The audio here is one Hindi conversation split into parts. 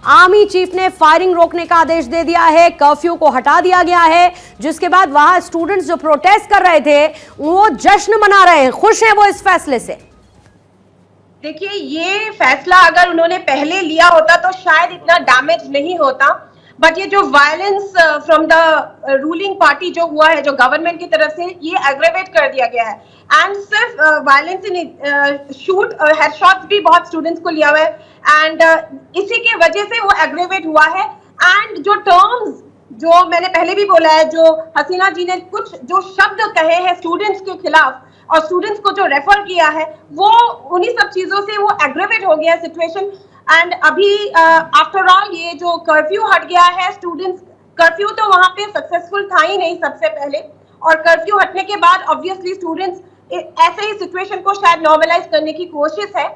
आर्मी चीफ ने फायरिंग रोकने का आदेश दे दिया है, कर्फ्यू को हटा दिया गया है, जिसके बाद वहां स्टूडेंट्स जो प्रोटेस्ट कर रहे थे वो जश्न मना रहे हैं, खुश हैं वो इस फैसले से। देखिए, ये फैसला अगर उन्होंने पहले लिया होता तो शायद इतना डैमेज नहीं होता, बट ये जो violence from the ruling party जो हुआ है, जो गवर्नमेंट की तरफ से, ये एग्रेवेट कर दिया गया है। एंड सिर्फ वायलेंस इन शूट हेडशॉट्स भी बहुत स्टूडेंट्स को लिया हुआ है, एंड इसी के वजह से वो एग्रेवेट हुआ है। एंड जो टर्म्स जो मैंने पहले भी बोला है, जो हसीना जी ने कुछ जो शब्द कहे हैं स्टूडेंट्स के खिलाफ और स्टूडेंट्स को जो रेफर किया है, वो उन्हीं सब चीजों से वो एग्रेवेट हो गया सिचुएशन। एंड अभी आफ्टर ऑल ये जो कर्फ्यू हट गया है, स्टूडेंट्स कर्फ्यू तो वहां पे सक्सेसफुल था ही नहीं सबसे पहले, और कर्फ्यू हटने के बाद ऑब्वियसली स्टूडेंट्स ऐसे ही सिचुएशन को शायद नॉर्मलाइज करने की कोशिश है।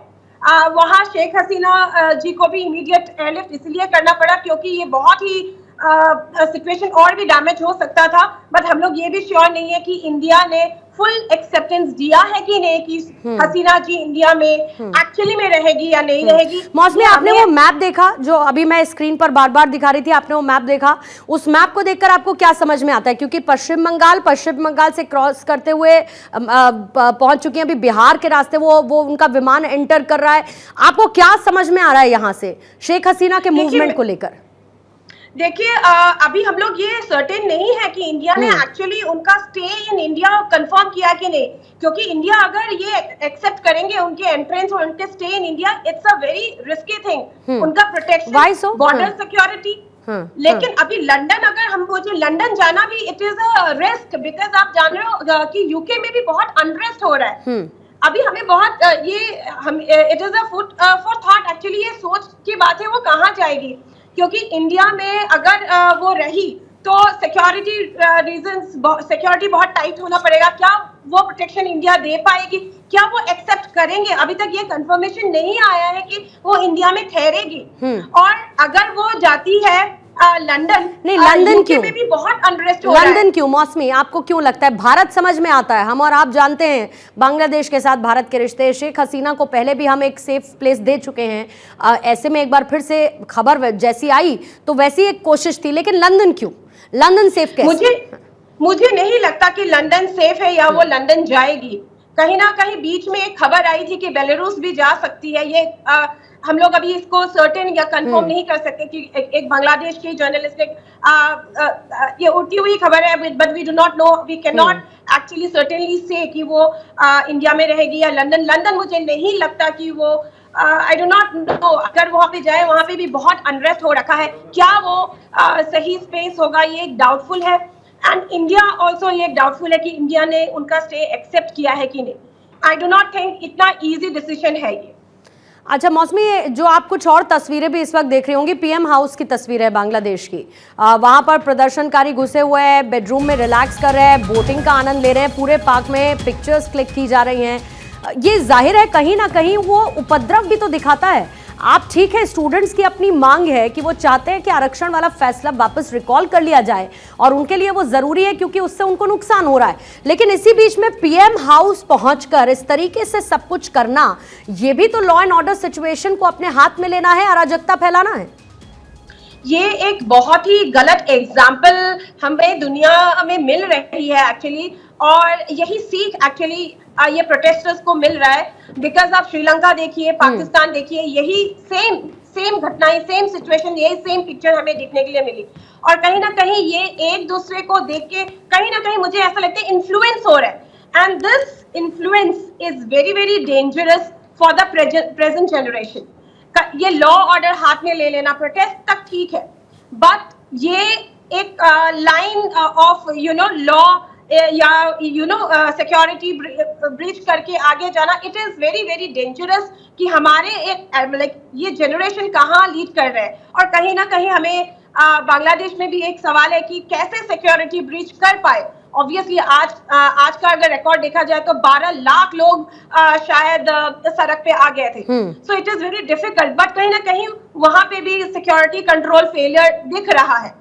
वहां शेख हसीना जी को भी इमीडिएट एयरलिफ्ट इसलिए करना पड़ा क्योंकि ये बहुत ही सिचुएशन और भी डैमेज हो सकता था। बट हम लोग ये भी श्योर नहीं है कि इंडिया ने फुल एक्सेप्टेंस दिया है कि नहीं, कि हसीना जी इंडिया में एक्चुअली में रहेगी या नहीं रहेगी। मौसमी, आपने वो मैप देखा जो अभी मैं स्क्रीन पर बार बार दिखा रही थी, आपने वो मैप देखा, उस मैप को देखकर आपको क्या समझ में आता है? क्योंकि पश्चिम बंगाल से क्रॉस करते हुए पहुंच चुकी हैं, अभी बिहार के रास्ते वो उनका विमान एंटर कर रहा है। आपको क्या समझ में आ रहा है यहाँ से शेख हसीना के मूवमेंट को लेकर? देखिए, अभी हम लोग ये सर्टेन नहीं है कि इंडिया ने एक्चुअली उनका स्टे इन इंडिया कंफर्म किया कि नहीं, क्योंकि इंडिया अगर ये एक्सेप्ट करेंगे उनके एंट्रेंस और उनके stay in India, it's a very risky thing, उनका प्रोटेक्शन, बॉर्डर सिक्योरिटी। लेकिन अभी लंदन, अगर हम बोले लंदन जाना भी it is a risk, because आप जान रहे हो कि यूके में भी बहुत अनरेस्ट हो रहा है। अभी हमें बहुत it is a food for thought, actually ये सोच की बात है वो कहाँ जाएगी, क्योंकि इंडिया में अगर वो रही तो सिक्योरिटी रीजंस, सिक्योरिटी बहुत टाइट होना पड़ेगा। क्या वो प्रोटेक्शन इंडिया दे पाएगी? क्या वो एक्सेप्ट करेंगे? अभी तक ये कंफर्मेशन नहीं आया है कि वो इंडिया में ठहरेगी। और अगर वो जाती है लंदन, नहीं लंदन क्यों? में भी बहुत अनरेस्ट हो रहा है। लंदन क्यों मौसमी, आपको क्यों लगता है? भारत समझ में आता है, हम और आप जानते हैं बांग्लादेश के साथ भारत के रिश्ते। शेख हसीना को पहले भी हम एक सेफ प्लेस दे चुके हैं, ऐसे में एक बार फिर से खबर जैसी आई तो वैसी एक कोशिश थी, लेकिन लंदन क्यों? लंदन सेफ कैसे? मुझे नहीं लगता कि लंदन सेफ है या वो लंदन जाएगी। कहीं ना कहीं बीच में एक खबर आई थी कि बेलारूस भी जा सकती है। ये हम लोग अभी इसको सर्टेन या कंफर्म नहीं कर सकते कि एक बांग्लादेश की जर्नलिस्ट ये उठी हुई खबर है, but we do not know, we can not actually certainly say कि वो इंडिया में रहेगी या लंदन मुझे नहीं लगता कि वो आई डू नॉट नो। अगर वहां पे जाए, वहां पे भी बहुत अनरेस्ट हो रखा है, क्या वो सही स्पेस होगा, ये डाउटफुल है। एंड इंडिया ऑल्सो ये डाउटफुल है कि इंडिया ने उनका स्टे एक्सेप्ट किया है कि नहीं। आई डू नॉट थिंक इतना इजी डिसीजन है ये। अच्छा मौसमी, जो आप कुछ और तस्वीरें भी इस वक्त देख रही होंगी, पीएम हाउस की तस्वीर है बांग्लादेश की। वहां पर प्रदर्शनकारी घुसे हुए हैं, बेडरूम में रिलैक्स कर रहे हैं, बोटिंग का आनंद ले रहे हैं, पूरे पार्क में पिक्चर्स क्लिक की जा रही हैं। ये जाहिर है कहीं ना कहीं वो उपद्रव भी तो दिखाता है। आप ठीक है, स्टूडेंट्स की अपनी मांग है कि वो चाहते हैं कि आरक्षण वाला फैसला वापस रिकॉल कर लिया जाए और उनके लिए वो जरूरी है क्योंकि उससे उनको नुकसान हो रहा है। लेकिन इसी बीच में पीएम हाउस पहुंचकर इस तरीके से सब कुछ करना, ये भी तो लॉ एंड ऑर्डर सिचुएशन को अपने हाथ में लेना है, अराजकता फैलाना है। ये एक बहुत ही गलत एग्जाम्पल हमें दुनिया में मिल रही है एक्चुअली, और यही सीख एक्चुअली ये प्रोटेस्टर्स को मिल रहा है। बिकॉज आप श्रीलंका देखिए, पाकिस्तान देखिए, यही सेम घटनाएं, सेम सिचुएशन, यही सेम पिक्चर हमें देखने के लिए मिली। और कहीं ना कहीं ये एक दूसरे को देख के कहीं ना कहीं मुझे ऐसा लगता है इन्फ्लुएंस हो रहा है, and this influence is very very dangerous for the present generation. ये लॉ ऑर्डर हाथ में ले लेना, प्रोटेस्ट तक ठीक है, बट ये एक लाइन ऑफ लॉ या सिक्योरिटी ब्रीच करके आगे जाना, it is very very dangerous कि हमारे एक ये जनरेशन कहाँ लीड कर रहे हैं। और कहीं ना कहीं हमें बांग्लादेश में भी एक सवाल है कि कैसे सिक्योरिटी ब्रीच कर पाए। ऑब्वियसली आज का अगर रिकॉर्ड देखा जाए तो 12 लाख लोग शायद सड़क पे आ गए थे। So it is very difficult, but कहीं ना कहीं वहां पे भी सिक्योरिटी कंट्रोल फेलियर दिख रहा है।